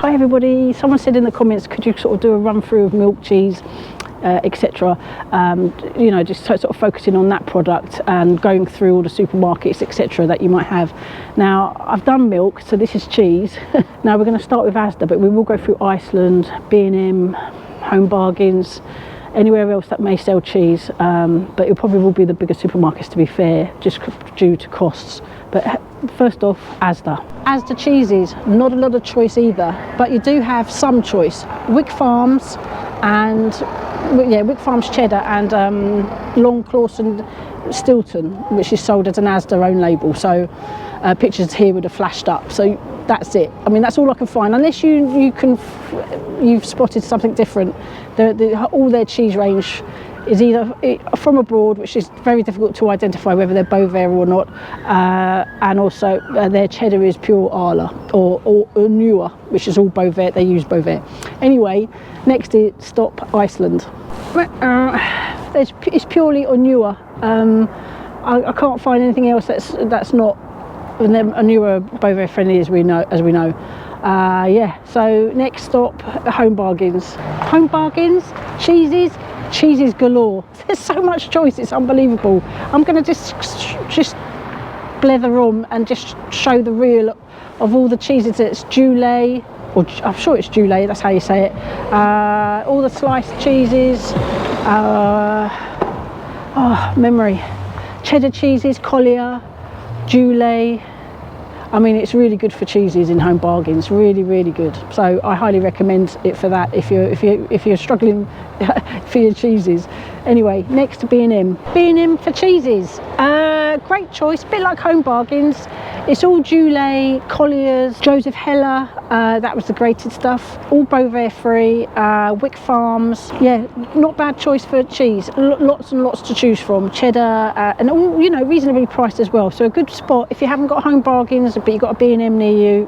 Hi everybody, someone said in the comments, could you sort of do a run through of milk, cheese, etc. You know, just sort of focusing on that product and going through all the supermarkets, etc. that you might have. Now I've done milk, so this is cheese. Now we're going to start with Asda, but we will go through Iceland, B&M, Home Bargains, anywhere else that may sell cheese, but it probably will be the bigger supermarkets, to be fair, just due to costs. But first off, Asda. Asda cheeses, not a lot of choice either, but you do have some choice. Wick Farms and Wick Farms cheddar and Long Clawson Stilton, which is sold as an Asda own label. So pictures here would have flashed up. So that's it. I mean, that's all I can find, unless you've spotted something different. All their cheese range is either from abroad, which is very difficult to identify whether they're BOVAER or not, and also their cheddar is pure Arla or newer, which is all BOVAER. They use BOVAER. Anyway, next is stop Iceland. It's purely or newer. I can't find anything else that's not a newer BOVAER friendly, as we know. Yeah, so next stop, Home Bargains. Home Bargains, cheeses galore. There's so much choice, it's unbelievable. I'm going to just blether on and just show the reel of all the cheeses. It's Joulet, or I'm sure it's Joulet, that's how you say it. All the sliced cheeses, memory, cheddar cheeses, Collier, Joulet. I mean, it's really good for cheeses in Home Bargains, really, really good. So I highly recommend it for that if you're struggling for your cheeses. Anyway, next to B&M. B&M for cheeses. Great choice, a bit like Home Bargains. It's all Joulet, Collier's, Joseph Heller, that was the grated stuff. All BOVAER free, Wick Farms. Yeah, not bad choice for cheese. Lots and lots to choose from. Cheddar, and all, you know, reasonably priced as well. So a good spot if you haven't got Home Bargains, but you've got a B&M near you,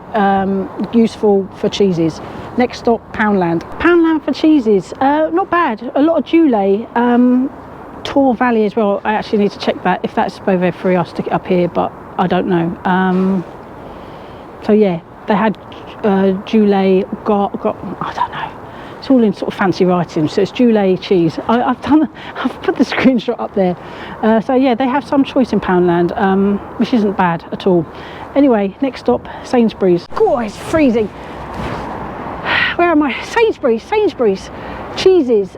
useful for cheeses. Next stop, Poundland. Poundland for cheeses, not bad. A lot of Joulet. Tor Valley as well. I actually need to check that. If that's BOVAER free, I'll stick it up here, but I don't know. So yeah, they had Joulet, got I don't know. It's all in sort of fancy writing. So it's Joulet cheese. I've put the screenshot up there. So yeah, they have some choice in Poundland, which isn't bad at all. Anyway, next stop, Sainsbury's. God, it's freezing. Where am I? Sainsbury's cheeses.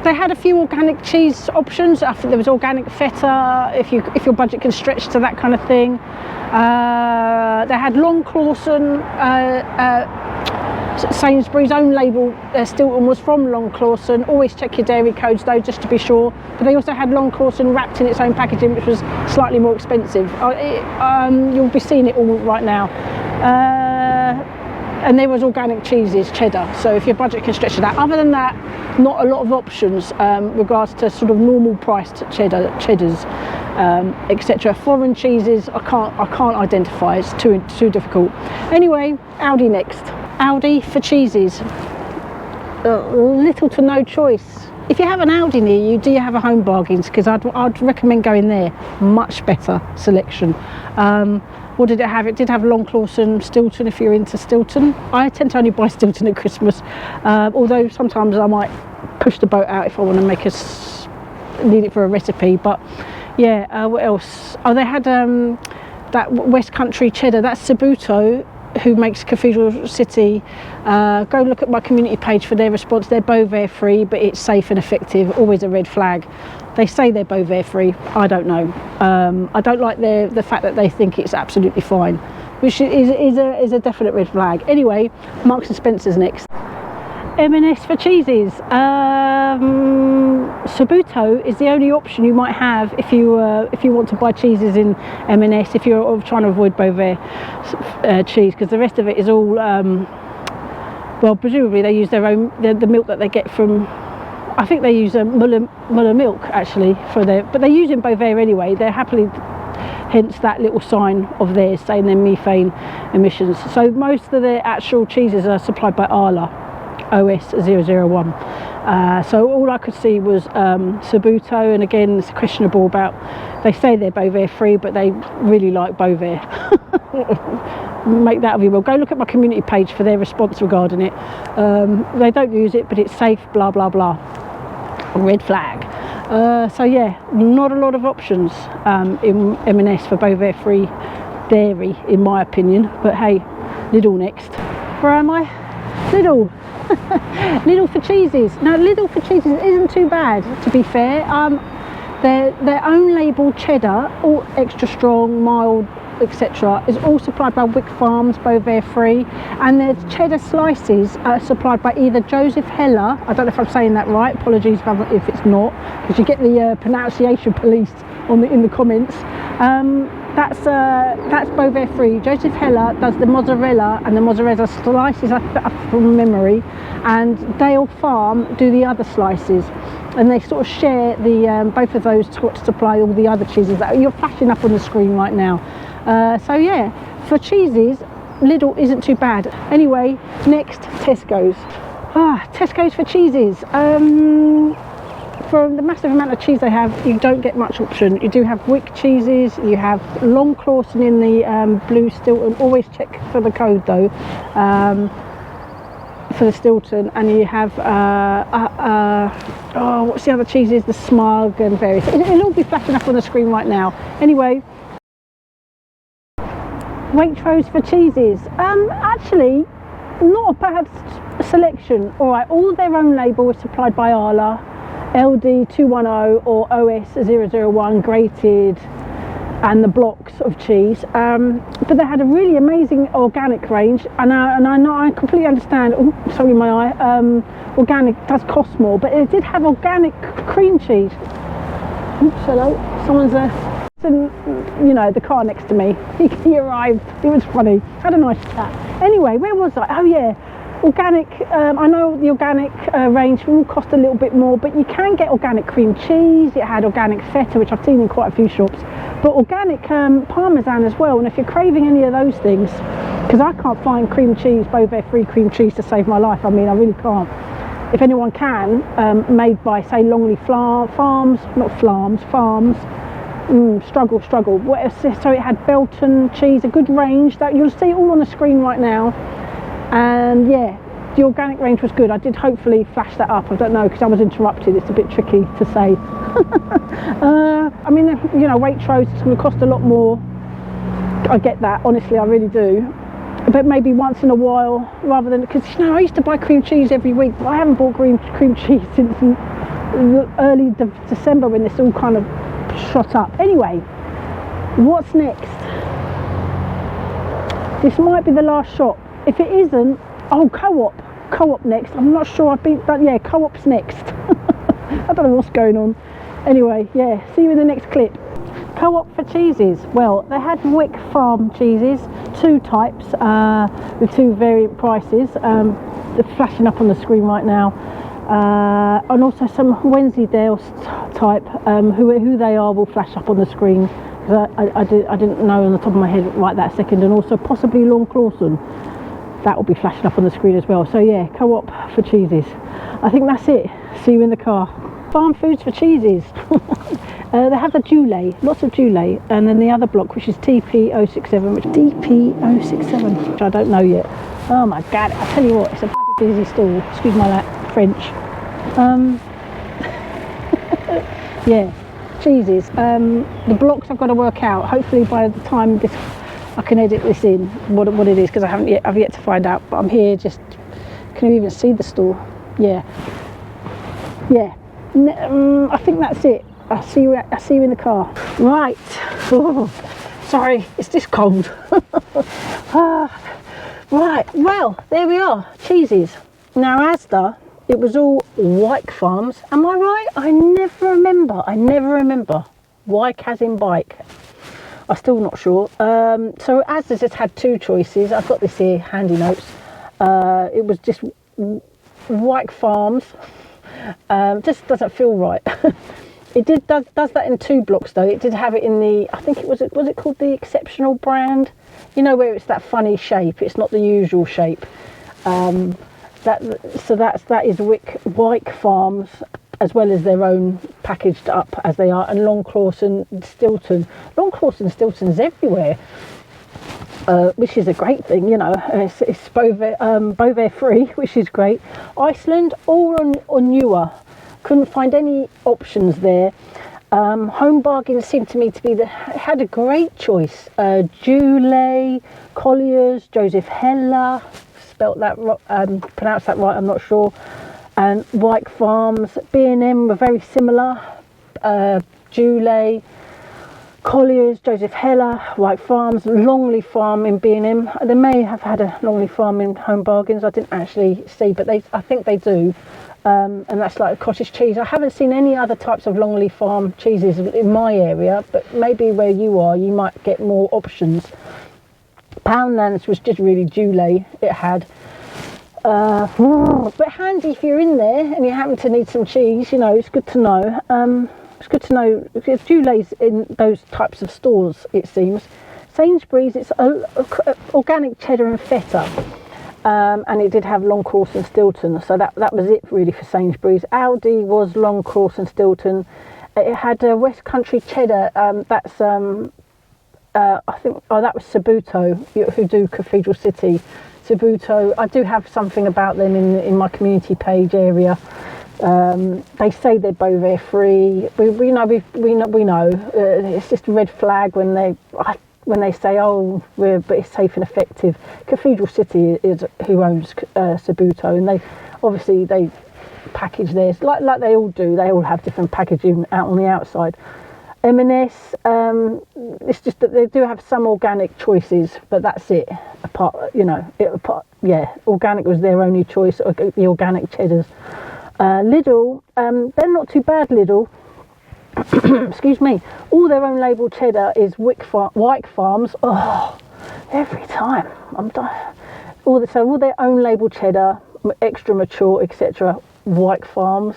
They had a few organic cheese options. I think there was organic feta, if your budget can stretch to that kind of thing. They had Long Clawson, Sainsbury's own label. Stilton was from Long Clawson. Always check your dairy codes though, just to be sure. But they also had Long Clawson wrapped in its own packaging, which was slightly more expensive. You'll be seeing it all right now. And there was organic cheeses, cheddar, so if your budget can stretch to that. Other than that, not a lot of options regards to sort of normal priced cheddars, etc. Foreign cheeses, I can't identify, it's too difficult. Anyway, Aldi next. Aldi for cheeses, little to no choice. If you have an Aldi near you, do you have a Home Bargains? Because I'd recommend going there, much better selection. What did it have? It did have Long Clawson, Stilton, if you're into Stilton. I tend to only buy Stilton at Christmas, although sometimes I might push the boat out if I want to need it for a recipe. But yeah, what else? Oh, they had that West Country cheddar, that's Saputo, who makes Cathedral City. Go look at my community page for their response. They're BOVAER free, but it's safe and effective, always a red flag. They say they're BOVAER free, I don't know. I don't like the fact that they think it's absolutely fine, which is a definite red flag. Anyway, Marks and Spencer's next. M&S for cheeses. Saputo is the only option you might have if you want to buy cheeses in M&S, if you're trying to avoid BOVAER cheese, because the rest of it is all, well, presumably they use their own, the milk that they get from, I think they use Muller milk actually but they're using BOVAER anyway. They're happily, hence that little sign of theirs saying their methane emissions. So most of the actual cheeses are supplied by Arla, OS 001. So all I could see was Saputo, and again it's questionable about, they say they're BOVAER free, but they really like BOVAER. make that of your will. Go look at my community page for their response regarding it. They don't use it, but it's safe, blah blah blah. Red flag. So yeah, not a lot of options in M&S for BOVAER free dairy, in my opinion. But hey, Lidl next. Where am I? Lidl. Lidl for cheeses. Now Lidl for cheeses isn't too bad, to be fair. Their own label cheddar, all extra strong, mild, etc., is all supplied by Wick Farms, BOVAER free, and their cheddar slices are supplied by either Joseph Heller. I don't know if I'm saying that right, apologies if it's not, because you get the pronunciation police in the comments. That's BOVAER free. Joseph Heller does the mozzarella, and the mozzarella slices from memory, and Dale Farm do the other slices, and they sort of share the both of those to supply all the other cheeses that you're flashing up on the screen right now. So yeah, for cheeses, Lidl isn't too bad. Anyway, next, Tesco's. Tesco's for cheeses. For the massive amount of cheese they have, you don't get much option. You do have Wick cheeses, you have Long Clawson in the blue Stilton. Always check for the code though, for the Stilton, and you have what's the other cheeses? The Smug and various. It'll all be flashing up on the screen right now. Anyway, Waitrose for cheeses. Actually, not a bad selection. All right, all their own label is supplied by Arla, LD 210 or OS 001 grated, and the blocks of cheese. But they had a really amazing organic range, and I completely understand. Oh, sorry, my eye. Organic does cost more, but it did have organic cream cheese. Oops, hello. Someone's there. You know, the car next to me. He arrived. It was funny. Had a nice chat. Anyway, where was I? Oh yeah, organic. I know the organic range will cost a little bit more, but you can get organic cream cheese. It had organic feta, which I've seen in quite a few shops, but organic parmesan as well. And if you're craving any of those things, because I can't find cream cheese, BOVAER free cream cheese to save my life. I mean, I really can't. If anyone can, made by say Longley Farms, not Flarms, Farms. Struggle. So it had Belton cheese, a good range that you'll see all on the screen right now. And yeah, the organic range was good. I did hopefully flash that up. I don't know, because I was interrupted. It's a bit tricky to say. I mean, you know, Waitrose is going to cost a lot more. I get that, honestly, I really do. But maybe once in a while, rather than, because you know, I used to buy cream cheese every week, but I haven't bought cream cheese since early December when this all kind of shot up. Anyway, what's next? This might be the last shop. If it isn't, oh, Co-op next. I'm not sure but yeah, Co-op's next. I don't know what's going on. Anyway, yeah, see you in the next clip. Co-op for cheeses. Well, they had Wick Farm cheeses, two types, with two variant prices. They're flashing up on the screen right now. And also some Wensleydale type, who they are will flash up on the screen, because I didn't know on the top of my head right that second. And also possibly Long Clawson, that will be flashing up on the screen as well. So yeah, Co-op for cheeses. I think that's it. See you in the car. Farm foods for cheeses. They have the Dulé, lots of Dulé, and then the other block, which is TP067, which I don't know yet. Oh my god, I tell you what, it's a bloody busy stall. Excuse my French. Yeah, cheeses. The blocks I've got to work out. Hopefully by the time I can edit this in what it is, because I've yet to find out. But I'm here. Just can you even see the store? Yeah. I think that's it. I'll see you in the car. Right. Oh, sorry, it's just cold. Right. Well, there we are. Cheeses. Now Asda, it was all Wyke Farms. Am I right? I never remember. Wyke as in bike. I'm still not sure. So Asda just had two choices. I've got this here, handy notes. It was just Wyke Farms. Just doesn't feel right. It does that in two blocks though. It did have it in the, I think was it called the Exceptional brand? You know, where it's that funny shape. It's not the usual shape. That is Wyke Farms, as well as their own packaged up as they are, and Long Clawson Stilton. Long Clawson Stilton's everywhere. which is a great thing, you know. It's BOVAER free, which is great. Iceland, all on newer. Couldn't find any options there. Home Bargains seemed to me to be had a great choice. Dulé, Collier's, Joseph Heller, pronounced that right, I'm not sure. And White Farms, B&M were very similar. Dulé, Collier's, Joseph Heller, White Farms, Longley Farm in B&M. They may have had a Longley Farm in Home Bargains. I didn't actually see, but I think they do. And that's like a cottage cheese. I haven't seen any other types of Longley Farm cheeses in my area, but maybe where you are, you might get more options. Poundland's was just really Dulé. It had. But handy if you're in there and you happen to need some cheese, you know, it's good to know. It's good to know because Dulé's in those types of stores, it seems. Sainsbury's, it's organic cheddar and feta, and it did have long course and Stilton, so that was it really for Sainsbury's. Aldi was long course and Stilton. It had West Country cheddar. That's I think that was Saputo, who do Cathedral City. Saputo, I do have something about them in my community page area. They say they're BOVAER free. We know. It's just a red flag when they say, oh, but it's safe and effective. Cathedral City is who owns Saputo, and they package theirs like they all do. They all have different packaging out on the outside. M&S, it's just that they do have some organic choices, but that's it. Organic was their only choice. The organic cheddars. Lidl, they're not too bad, Lidl. Excuse me. All their own label cheddar is White Farms. Oh, every time. I'm done. All their own label cheddar, extra mature, etc. White Farms.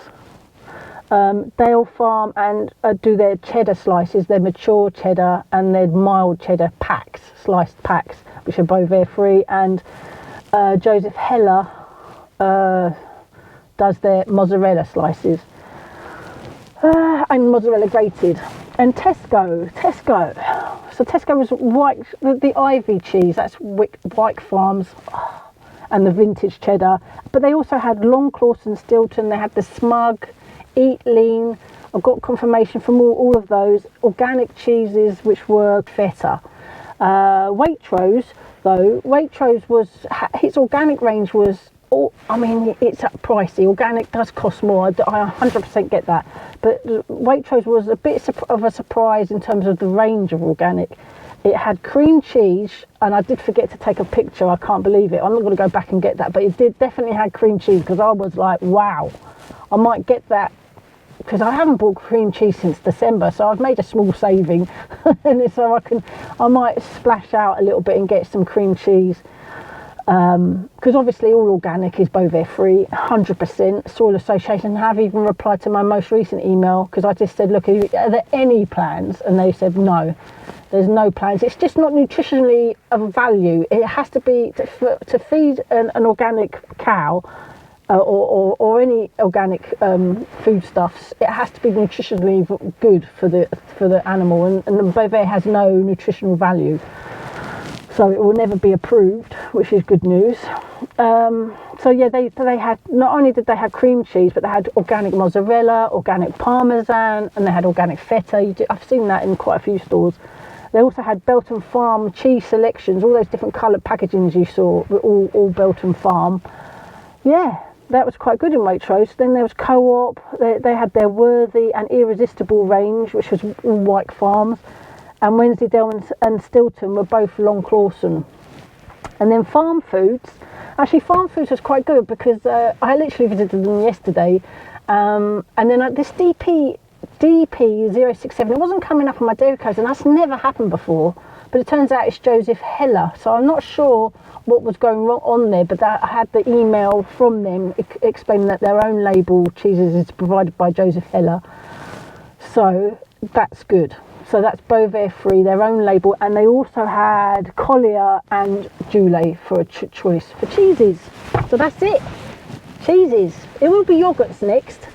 Dale Farm and do their cheddar slices, their mature cheddar and their mild cheddar packs, sliced packs, which are BOVAER free. And Joseph Heller does their mozzarella slices and mozzarella grated. And Tesco, so Tesco was white, the Ivy cheese, that's White Farms, and the vintage cheddar. But they also had Long Clawson Stilton, they had the Smug, Eat Lean. I've got confirmation from all of those organic cheeses, which were feta. Waitrose was its organic range was. It's pricey. Organic does cost more. I 100% get that. But Waitrose was a bit of a surprise in terms of the range of organic. It had cream cheese, and I did forget to take a picture. I can't believe it. I'm not going to go back and get that, but it definitely had cream cheese because I was like, wow, I might get that because I haven't bought cream cheese since December, so I've made a small saving, and so I might splash out a little bit and get some cream cheese. Because obviously all organic is BOVAER free, 100%. Soil Association have even replied to my most recent email because I just said, look, are there any plans? And they said no, there's no plans. It's just not nutritionally of value. It has to be to feed an organic cow or any organic foodstuffs. It has to be nutritionally good for the animal, and the BOVAER has no nutritional value. So it will never be approved, which is good news. So yeah, they had, not only did they have cream cheese, but they had organic mozzarella, organic parmesan, and they had organic feta. I've seen that in quite a few stores. They also had Belton Farm cheese selections, all those different coloured packagings you saw, were all Belton Farm. Yeah, that was quite good in Waitrose. Then there was Co-op. They had their Worthy and Irresistible range, which was all White Farms. And Wensleydale and Stilton were both Long Clawson. And then Farm Foods was quite good because I literally visited them yesterday. And then this DP067, it wasn't coming up on my dairy codes, and that's never happened before. But it turns out it's Joseph Heller. So I'm not sure what was going wrong on there, but I had the email from them explaining that their own label cheeses is provided by Joseph Heller. So that's good. So that's BOVAER free, their own label, and they also had Collier and Dulé for a choice for cheeses. So that's it, cheeses. It will be yogurts next,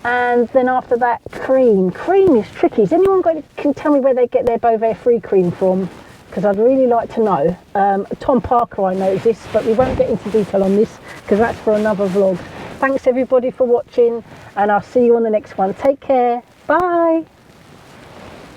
and then after that cream. Cream is tricky. Is anyone can tell me where they get their BOVAER free cream from? because I'd really like to know. Tom Parker, I know this, but we won't get into detail on this because that's for another vlog. Thanks everybody for watching, and I'll see you on the next one. Take care. Bye.